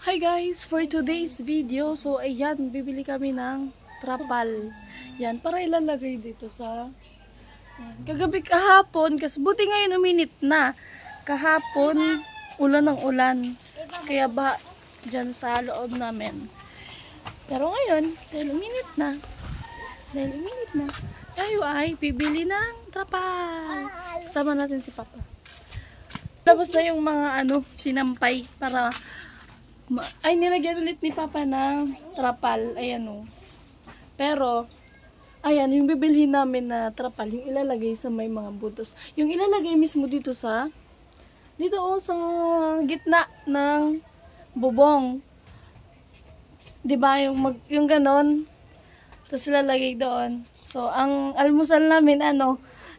Hi guys! For today's video, so ayan, bibili kami ng trapal. Yan, para ilalagay dito sa... Kagabi kahapon, kasi buti ngayon uminit na. Kahapon, ulan ng ulan. Kaya ba, dyan sa loob namin. Pero ngayon, dahil uminit na, tayo ay bibili ng trapal. Sama natin si Papa. Tapos na yung mga sinampay para... Ay, nilagyan ulit ni Papa ng trapal. Ayan o. Pero, ayan, yung bibilhin namin na trapal, yung ilalagay sa may mga butos. Yung ilalagay mismo dito sa, sa gitna ng bubong. Diba? Yung ganon. Tapos ilalagay doon. So, ang almusal namin,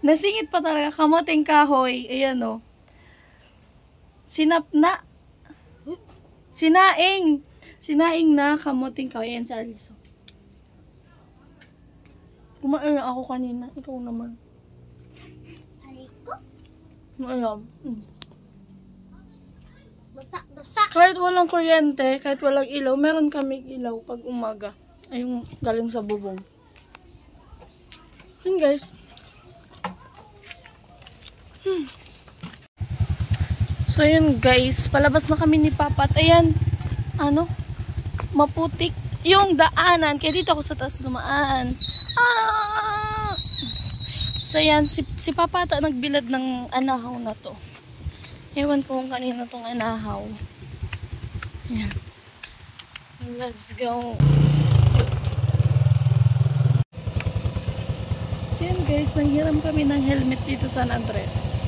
nasingit pa talaga, kamoting kahoy. Ayan o. Sinaing na kamuting kahoy. Ayan sa Aliso. Kumain na ako kanina. Ikaw naman. Alam. Basa. Kahit walang kuryente, kahit walang ilaw, meron kami ilaw pag umaga. Ay, yung galing sa bubong. Yun guys. So yun guys, palabas na kami ni Papa at ayan, maputik yung daanan. Kaya dito ako sa taas dumaan. So yan, si Papa ata nagbilad ng anahaw na to. Ewan ko kung kanina tong anahaw. Ayan. Let's go. So yun guys, nanghiram kami ng helmet dito sa San Andres.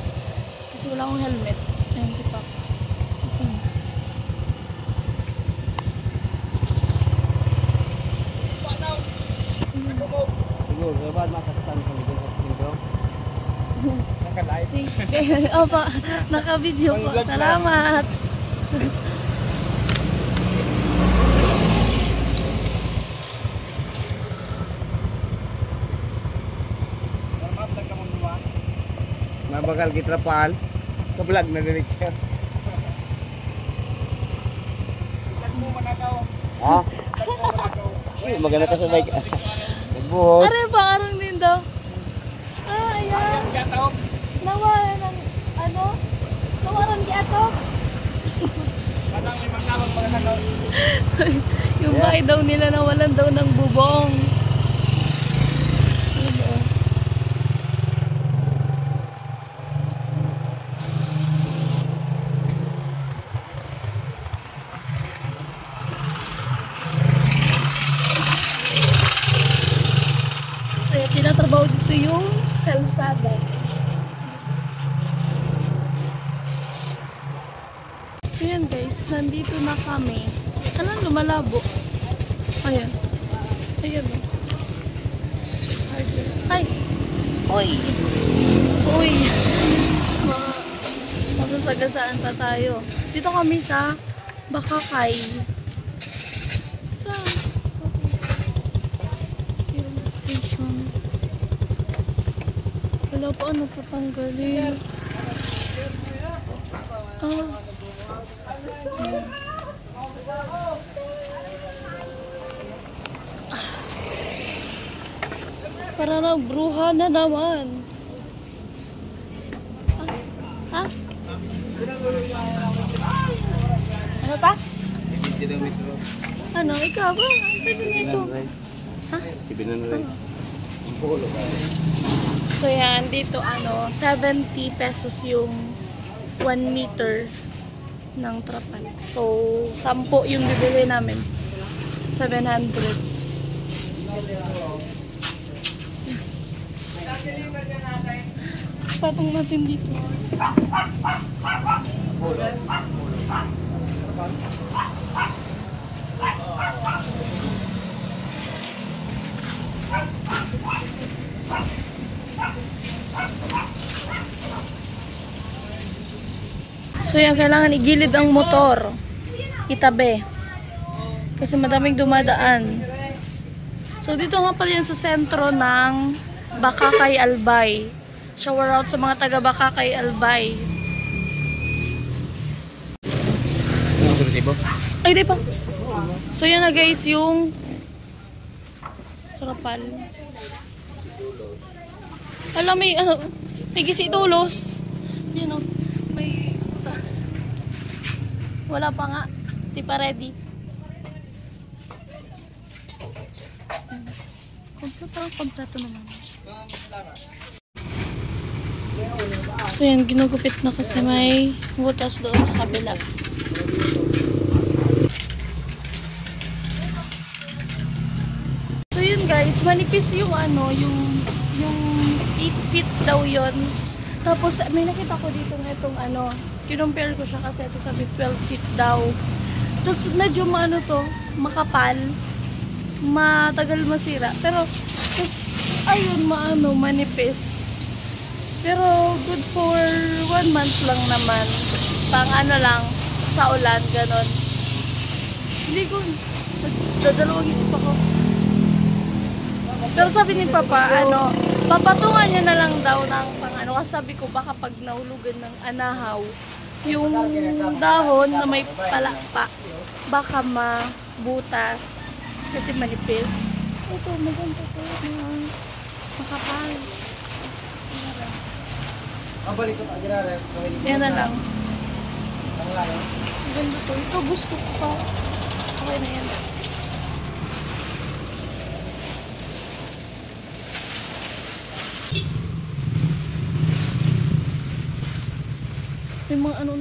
Kasi wala akong helmet. Ayan si Papa. Ito na. Siguro, dapat makastan sa mga video. Naka-live. Opo, naka-video po. Salamat. Nabakal kitrapal. Ka-vlog na director. Ha? Uy, maganda ka sa bike. Nagbuhos. Are ba? Arang din daw. Ayan. Nawalan ng, nawalan ki ato. So, yung bahay daw nila nawalan daw ng bubong. Tinatrabaho dito yung kalsada. So yan guys, nandito na kami. Lumalabo. Ayan. Ayan o. Ay! Uy! Uy! Masasagasaan pa tayo. Dito kami sa Bakakay. Wala pa tatanggalin. Para na bruha na naman. Ha? Ano pa? Ikaw ba? Pwede nito. Ha? So yan, dito 70 pesos yung 1 meter ng trapal. So 10 yung bibili namin. 700. Patong natin dito. So yan, kailangan igilid ang motor. Itabi. Kasi madaming dumadaan. So dito nga pala yan sa sentro ng Bakakay Albay. Shower out sa mga taga Bakakay Albay. Ano Ay, di pa. So, yan na guys yung trapal. Alam, may ano, may gisi tulos. Yan o, may butas. Wala pa nga. Di pa ready. Kompleto naman. So yan, ginugupit na kasi may butas doon sa kabila. So yun guys, manipis yung ano, yung 8 feet daw yun. Tapos may nakita ko dito ng itong ano, kinumpare ko siya kasi ito sabi 12 feet daw. Tapos medyo maano to, makapal, matagal masira. Pero, tapos ayun, maano, manipis. Pero good for 1 month lang naman. Pang ano lang, sa ulan, ganon. Hindi ko, dadalawang isip ako. Pero sabi ni Papa, ano, papatungan niya na lang daw ng pang ano. Kasi sabi ko, baka pag nahulugan ng anahaw, yung dahon na may palakpak, baka mabutas. Kasi manipis. Ito, maganda to. Makapal. Yan na lang. Maganda to. Ito gusto ko pa. Okay na yan. May mga ano.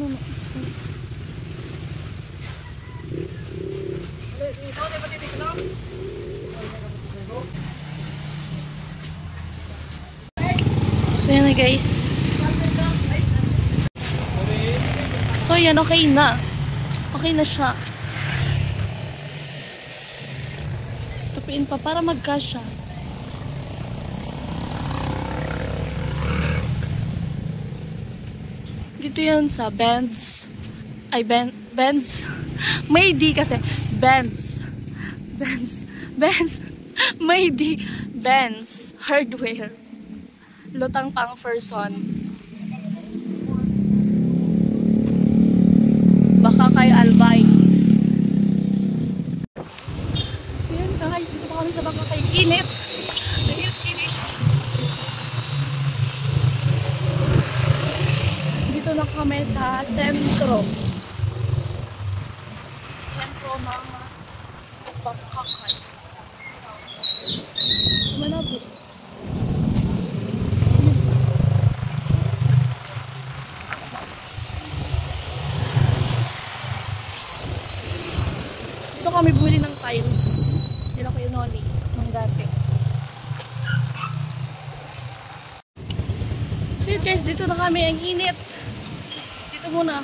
So yan na guys. So yan, okay na. Okay na siya. Tupiin pa para magkasya. Dito yan sa Benz. Ay, Benz. May D kasi. Benz. May D. Benz. Hardware. Lutang pang person. Baka kay Albay. So yan guys, dito pa kami sa baka kay init. Init. Dito na kami sa sentro. Sentro ng Bangkakan. Manabot. Dito kami bumili ng tiles. Dito ko yung noli ng dati. So yun guys, dito na kami. Ang init. Dito muna.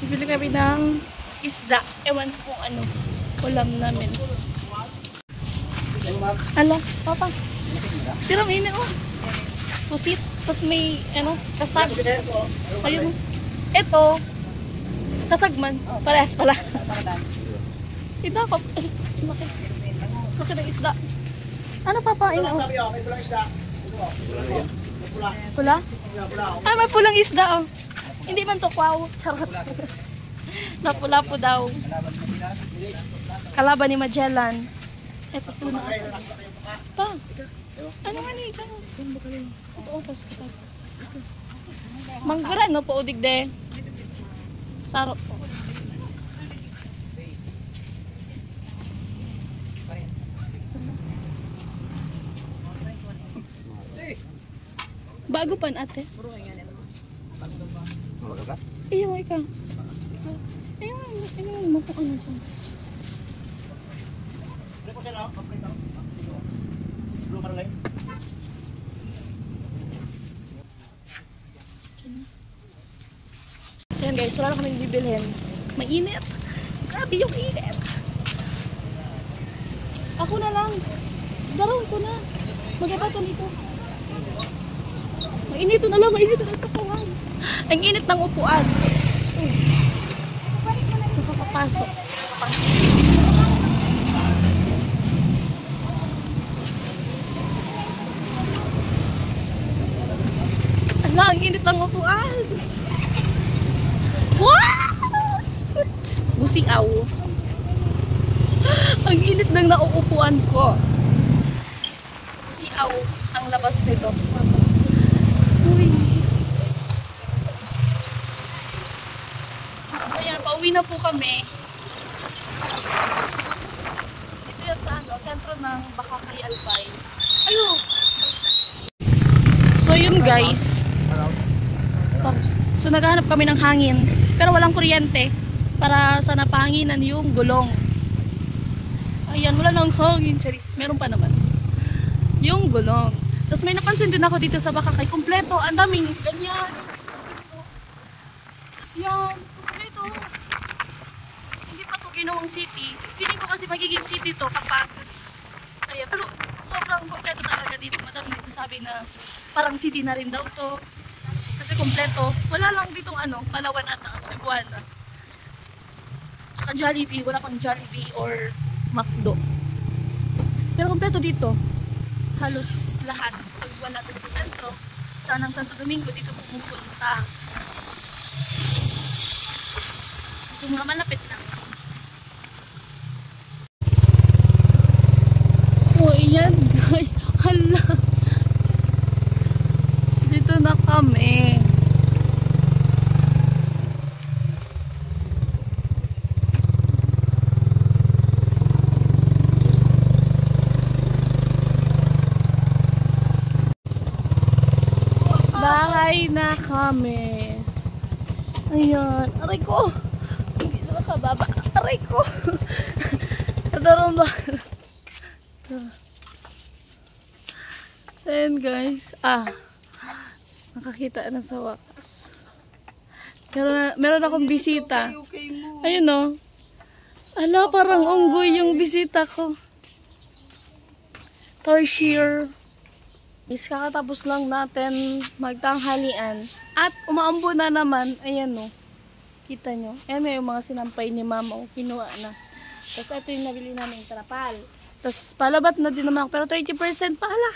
Bibili kami ng isda. Ewan ko kung ano. Ulam namin. Ala, papa. Siram ini oh. Pusit. Tapos may ano, kasag. Ayun. Ito. Kasagman. Parehas pala. Ito ako. Laki ng isda. Ano papa? Ina oh. Pula? Ah, may pulang isda oh. Hindi man to kwaw. Charot. Napula po daw. Kalaban ni Magellan. Ito po na. Pa. Ano nga ni? Ito opas kasag. Mangguran no po udig de. Sarap po. Bago pan ate. Iyo ikaw. Ayun mo kung ano dyan. So yan guys, wala na kaming bibilhin. Mainit. Grabe yung init. Ako na lang. Daron ko na. Magabaton ito. Mainit na lang. Mainit na katawan. Ang init ng upuan. Nakakapasok. Ala, ang init ng upuan. Wow! Pusiaw. Ang init ng nauupuan ko. Pusiaw ang labas nito. Uy. So yan, pauwi na po kami. Ito yan sa ano, sentro ng Bakakay Albay. Ayun! So yun guys. So naghahanap kami ng hangin. Pero walang kuryente. Para sa napahanginan yung gulong. Ayan, wala nang hangin. Charis, meron pa naman. Yung gulong. Tapos may napansin din ako dito sa Bakakay. Kompleto, ang daming ganyan. Tapos yan, kompleto. Hindi pa to ginawang city. Feeling ko kasi magiging city to kapag ayan, pero sobrang kompleto talaga dito. Madami nagsasabi na parang city na rin daw to. Kasi kompleto. Wala lang ditong ano, Palawan at Cebuana. Tsaka Jollibee. Wala pang Jollibee or McDo. Pero kompleto dito. Halos lahat. Pag wala dun sa sentro, sanang Santo Domingo, dito pumupunta. Ito mga malapit na. So, ayan guys. Hala. Dito na kami. Bahay na kami. Ayan. Aray ko. Hindi na nakababa. Aray ko. Tadarong ba? So, ayan guys. Nakakita na sa wakas. Meron akong bisita. Ayun o. Ala, parang unggoy yung bisita ko. Tarsier. Is kakatapos lang natin magtanghalian. At umaambo na naman. Ayan o. Kita nyo. Ayan o yung mga sinampay ni mama. O, kinuha na. Tapos ito yung nabili namin trapal. Tapos palabat na din naman ako. Pero 30% pa. Ala.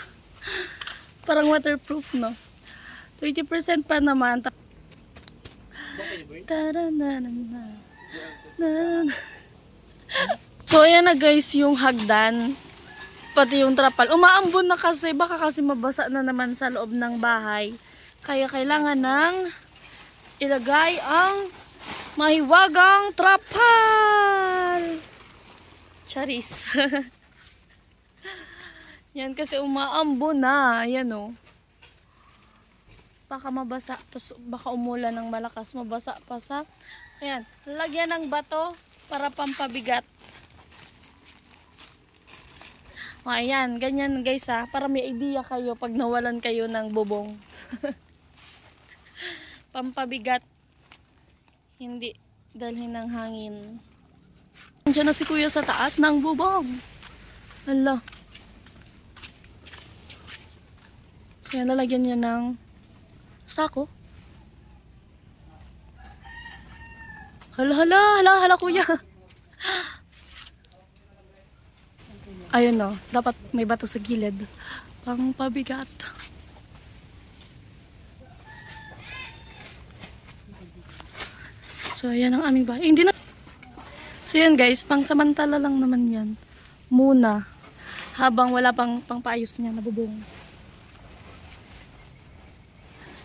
Parang waterproof, no? 30% pa naman. So, ayan na guys yung hagdan. Pati yung trapal. Umaambon na kasi. Baka kasi mabasa na naman sa loob ng bahay. Kaya kailangan ng ilagay ang mahiwagang trapal. Charis. Yan kasi umaambon na. Ayan o. Baka mabasa. Tapos baka umulan ng malakas. Mabasa pa sa. Ayan. Lagyan ng bato para pampabigat. O, ayan. Ganyan guys ha. Para may idea kayo pag nawalan kayo ng bubong. Pampabigat. Hindi dalhin ng hangin. Nandiyan na si kuya sa taas ng bubong. Hala. So yan, lalagyan niya ng sako. Hala kuya. Ayun no, dapat may bato sa gilid. Pang pabigat. So ayan ang aming bahay. Hindi na. So yan guys, pang samantala lang naman yan. Muna. Habang wala pang pangpaayos niya na bubong.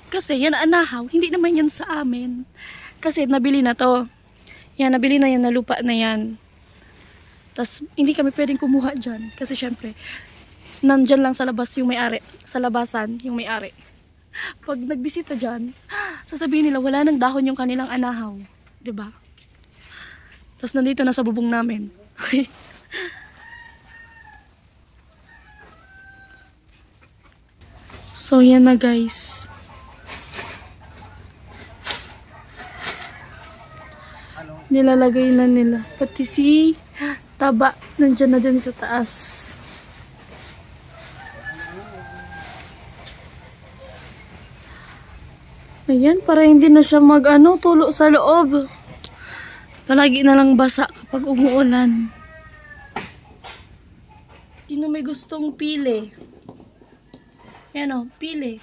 Kasi yan anahaw, hindi naman yan sa amin. Kasi nabili na to. Yan, nabili na yan na lupa na yan. Tapos hindi kami pwedeng kumuha dyan. Kasi syempre, nandyan lang sa labas yung may-ari. Sa labasan yung may-ari. Pag nagbisita dyan, sasabihin nila wala nang dahon yung kanilang anahaw. 'Di ba? Tapos nandito na sa bubong namin. So yan na guys. Nilalagay na nila. Pati si taba nandyan na din sa taas. Ayan, para hindi na siya tulo sa loob. Palagi na lang basa kapag umuulan. Sino may gustong pili? Yan o, pili.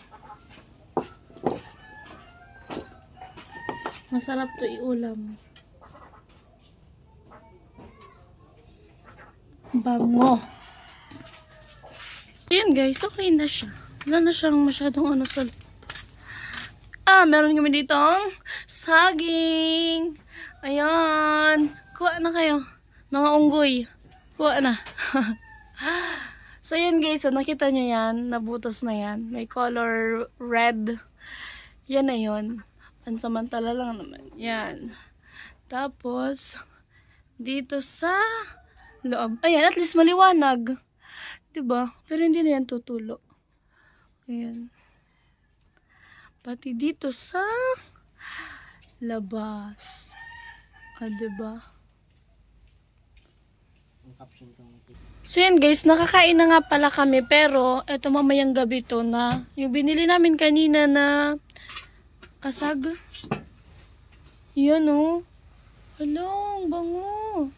Masarap to iulam. Bango. Ayan guys, okay na siya. Wala na siyang masyadong ano sa... meron kami ditong saging. Ayan. Kuha na kayo. Mga unggoy. Kuha na. So yan guys, so nakita nyo yan. Nabutas na yan. May color red. Yan na yun. Pansamantala lang naman. Yan. Tapos, dito sa loob. Ayan, at least maliwanag. Diba? Pero hindi na yan tutulo. Ayan. Pati dito sa labas. Diba? So yan guys, nakakain na nga pala kami. Pero, eto mamayang gabi to na yung binili namin kanina na kasag. Yan o. Halong, bango.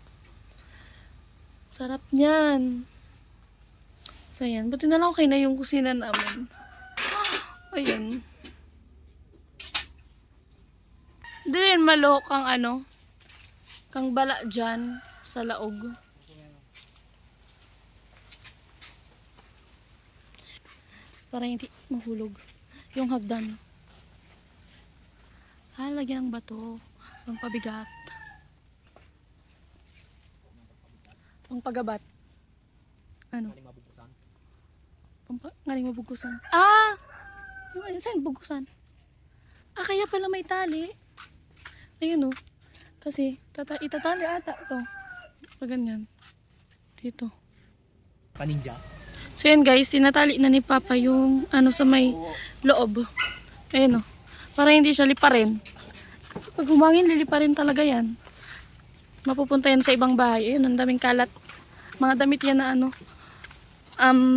Sarap niyan. So yan, buti na lang okay na yung kusina namin. Ayan. Hindi rin malo kang ano, kang bala dyan sa laog. Para hindi mahulog yung hagdan. Lagyan ng bato, pang pabigat, pang pagabat. Ano? Ngaling mabugusan. Saan bugusan? Kaya pala may tali. Ayun o. Kasi, itatali ata to. Pag ganyan. Dito. Paninja. So yan guys, tinatali na ni Papa yung ano sa may loob. Ayun o. Para hindi siya liparin. Kasi pag humangin, liliparin talaga yan. Mapupunta yan sa ibang bahay. Ayun, ang daming kalat. Mga damit yan na ano,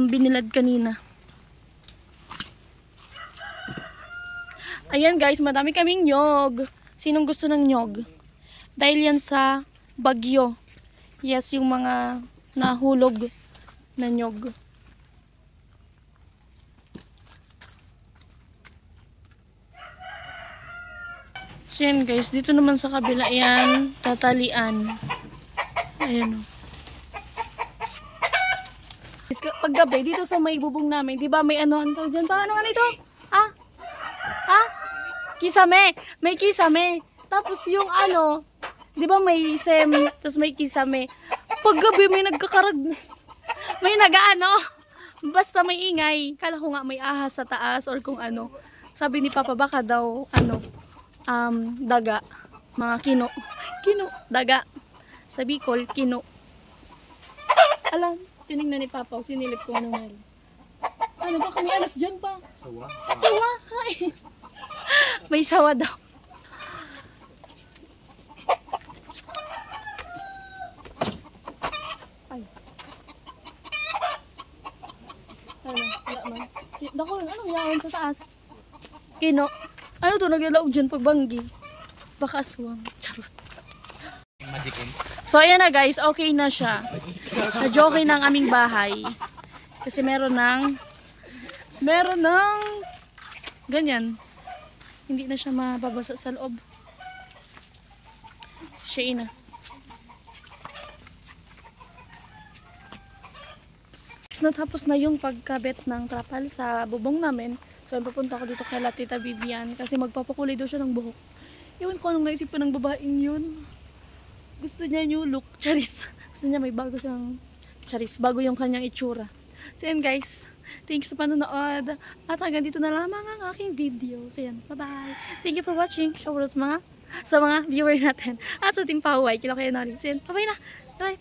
binilad kanina. Ayan guys, madami kaming nyog. Sinong gusto ng nyog? Dahil yan sa bagyo. Yes, yung mga nahulog na nyog. So yan guys, dito naman sa kabila yan, tatalian. Ayan o. Paggabi, dito sa may bubong namin, di ba may ano, ano dyan pa? Ano nga nito? Kisame. May kisame. Tapos yung ano, di ba may sem, tapos may kisame. Paggabi may nagkakaragnas. May nagaano. Basta may ingay. Kala ko nga may ahas sa taas or kung ano. Sabi ni Papa baka daw, ano, daga. Mga kino. Kino. Daga. Sa Bicol, kino. Alam, tinignan ni Papa, sinilip ko ano meron. Ano ba kami alas dyan pa? Sawa. Sawa. Hay. May sawa daw. Ay. Ano? Wala man. Dako, anong yawan sa taas? Kino. Ano to? Naglalaog dyan pag banggi. Baka aswang. Charot. So, ayan na guys. Okay na siya. Medyo okay na ang aming bahay. Kasi meron ng ganyan. Hindi na siya mababasa sa loob. Siya ina. Natapos na yung pagkabit ng trapal sa bubong namin. So, papunta ako dito kay Tita Vivian kasi magpapakulay daw siya ng buhok. Ewan ko anong naisipan ng babaeng yun. Gusto niya new look. Charis. Gusto niya may bago siyang charis. Bago yung kanyang itsura. So, yan guys. Thank you sa panonood. At hanggang dito na lamang ang aking video. So, yan. Bye-bye. Thank you for watching. Shoutout sa mga viewer natin. At sa Team Pauway. Kila kayo na rin. So, yan. Bye-bye na. Bye.